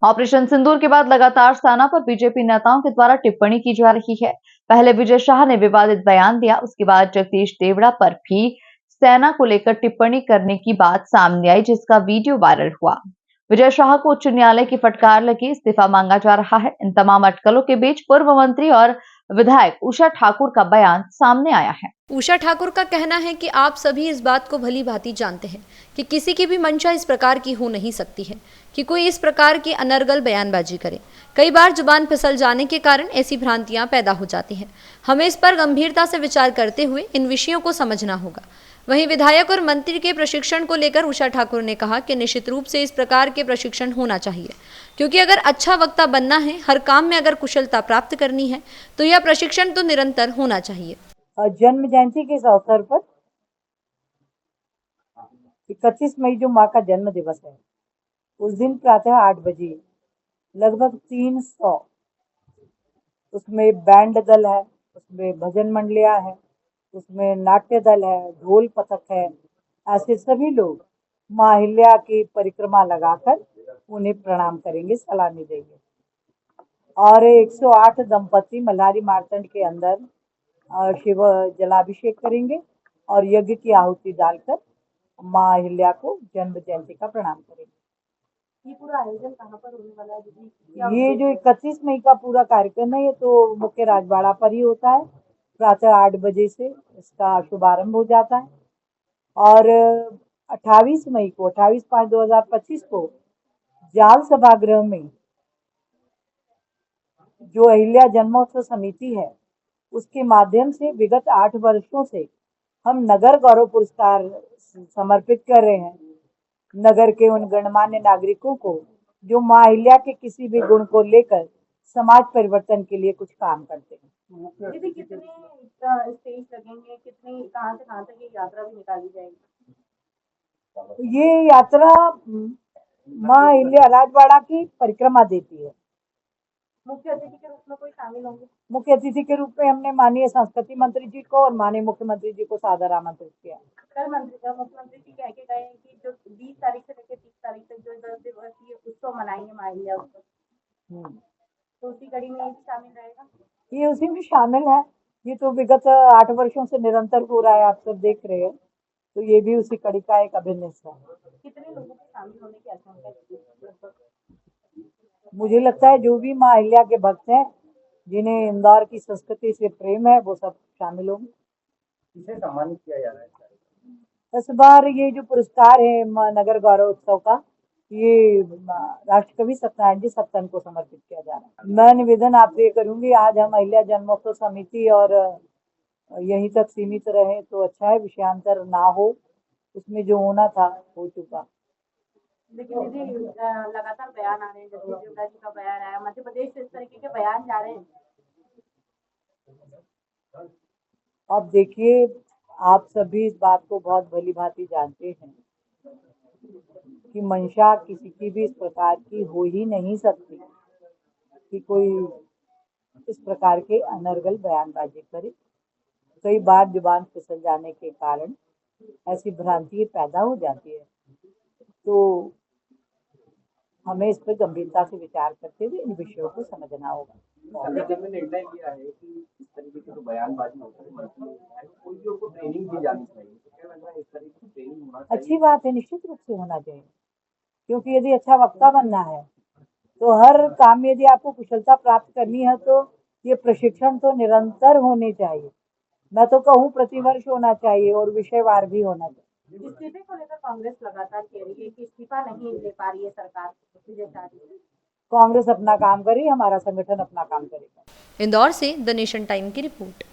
Operation सिंदूर के बाद लगातार सेना पर बीजेपी नेताओं के द्वारा टिप्पणी की जा रही है। पहले विजय शाह ने विवादित बयान दिया, उसके बाद जगदीश देवड़ा पर भी सेना को लेकर टिप्पणी करने की बात सामने आई, जिसका वीडियो वायरल हुआ। विजय शाह को उच्च न्यायालय की फटकार लगी, इस्तीफा मांगा जा रहा है। इन तमाम अटकलों के बीच पूर्व मंत्री और विधायक उषा ठाकुर का बयान सामने आया है। उषा ठाकुर का कहना है कि आप सभी इस बात को भली भांति जानते हैं कि किसी की भी मंशा इस प्रकार की हो नहीं सकती है कि कोई इस प्रकार की अनर्गल बयानबाजी करे। कई बार जुबान फिसल जाने के कारण ऐसी भ्रांतियां पैदा हो जाती हैं। हमें इस पर गंभीरता से विचार करते हुए इन विषयों को समझना होगा। वहीं विधायक और मंत्री के प्रशिक्षण को लेकर उषा ठाकुर ने कहा कि निश्चित रूप से इस प्रकार के प्रशिक्षण होना चाहिए, क्योंकि अगर अच्छा वक्ता बनना है, हर काम में अगर कुशलता प्राप्त करनी है, तो यह प्रशिक्षण तो निरंतर होना चाहिए। जन्म जयंती के इस अवसर पर 31 मई जो माँ का जन्म दिवस है, उस दिन प्रातः 8 बजे लगभग 300 उसमें बैंड दल है, उसमें भजन मंडलियाँ है, उसमें नाट्य दल है, ढोल पथक है, ऐसे सभी लोग माँ अहिल्या की परिक्रमा लगाकर उन्हें प्रणाम करेंगे, सलामी देंगे। और 108 दंपति मल्हारी मार्तंड के अंदर शिव जलाभिषेक करेंगे और यज्ञ की आहुति डालकर माँ अहिल्या को जन्म जयंती का प्रणाम करेंगे। ये पूरा आयोजन कहाँ पर होने वाला है दीदी? ये जो 31 मई का पूरा कार्यक्रम है, ये तो मुख्य राजबाड़ा पर ही होता है। प्रातः 8 बजे से इसका शुभारंभ हो जाता है और 28 मई को 28/5/2025 को जाल सभागृह में जो अहिल्या जन्मोत्सव समिति है, उसके माध्यम से विगत 8 वर्षों से हम नगर गौरव पुरस्कार समर्पित कर रहे हैं नगर के उन गणमान्य नागरिकों को जो माँ अहिल्या के किसी भी गुण को लेकर समाज परिवर्तन के लिए कुछ काम करते हैं। दीदी कितने स्टेज लगेंगे, कितनी कहाँ से कहाँ तक ये यात्रा भी निकाली जाएगी? ये यात्रा माँ अहिल्या राजवाड़ा की परिक्रमा देती है। मुख्य अतिथि के रूप में कोई शामिल होंगे? मुख्य अतिथि के रूप में हमने माननीय संस्कृति मंत्री जी को और माननीय मुख्यमंत्री जी को सादर आमंत्रित किया। कल मुख्यमंत्री जी कह के गए हैं कि जो 20 तारीख से लेकर 30 तारीख तक जो 10 दिवसीय उत्सव मनाएंगे माँ अहिल्या उत्सव, तो उसी कड़ी में ये भी शामिल रहेगा? ये उसी में शामिल है। ये तो विगत 8 वर्षों से निरंतर हो रहा है, आप सब देख रहे हैं, तो ये भी उसी कड़ी का एक अभिन्न हिस्सा है। कितने लोगों के शामिल होने की आशंका है? मुझे लगता है जो भी माँ अहिल्या के भक्त हैं, जिन्हें इंदौर की संस्कृति से प्रेम है, वो सब शामिल होंगे। किसे सम्मानित किया जा रहा है? इस बार ये जो पुरस्कार है नगर गौरव उत्सव का, ये राष्ट्रकवि सत्यनारायण जी सत्तन को समर्पित किया जा रहा है। मैं निवेदन आपसे करूंगी, आज हम अहिल्या जन्मोत्सव समिति और यहीं तक सीमित रहे तो अच्छा है, विषयांतर ना हो, उसमें जो होना था हो चुका। लेकिन दीदी लगातार बयान आ रहे हैं, जगदीश देवड़ा जी का बयान आया, मध्य प्रदेश से इस तरीके के बयान जा रहे हैं। अब देखिए, आप सभी इस बात को बहुत भली भांति जानते हैं कि मंशा किसी की भी इस प्रकार की हो ही नहीं सकती कि कोई इस प्रकार के अनर्गल बयानबाजी करे। कई बार जुबान फिसल जाने के कारण ऐसी भ्रांति पैदा हो जाती है, तो हमें इस पर गंभीरता से विचार करते हुए इन विषयों को समझना होगा। संगठन ने निर्णय किया है कि इस तरीके की जो बयानबाजी होती है, कोई भी उनको ट्रेनिंग दी जानी चाहिए, तो क्या लग रहा है इस तरीके की ट्रेनिंग होना चाहिए? अच्छी बात है, निश्चित रूप से होना चाहिए, क्योंकि यदि अच्छा वक्ता बनना है तो हर काम में यदि आपको कुशलता प्राप्त करनी है तो ये प्रशिक्षण तो निरंतर होने चाहिए। मैं तो कहूँ प्रतिवर्ष होना चाहिए और विषयवार भी होना चाहिए। इस्तीफे को लेकर कांग्रेस लगातार कह रही है कि इस्तीफा नहीं ले पा रही है सरकार। कांग्रेस अपना काम करे, हमारा संगठन अपना काम करेगा। इंदौर से द नेशन टाइम की रिपोर्ट।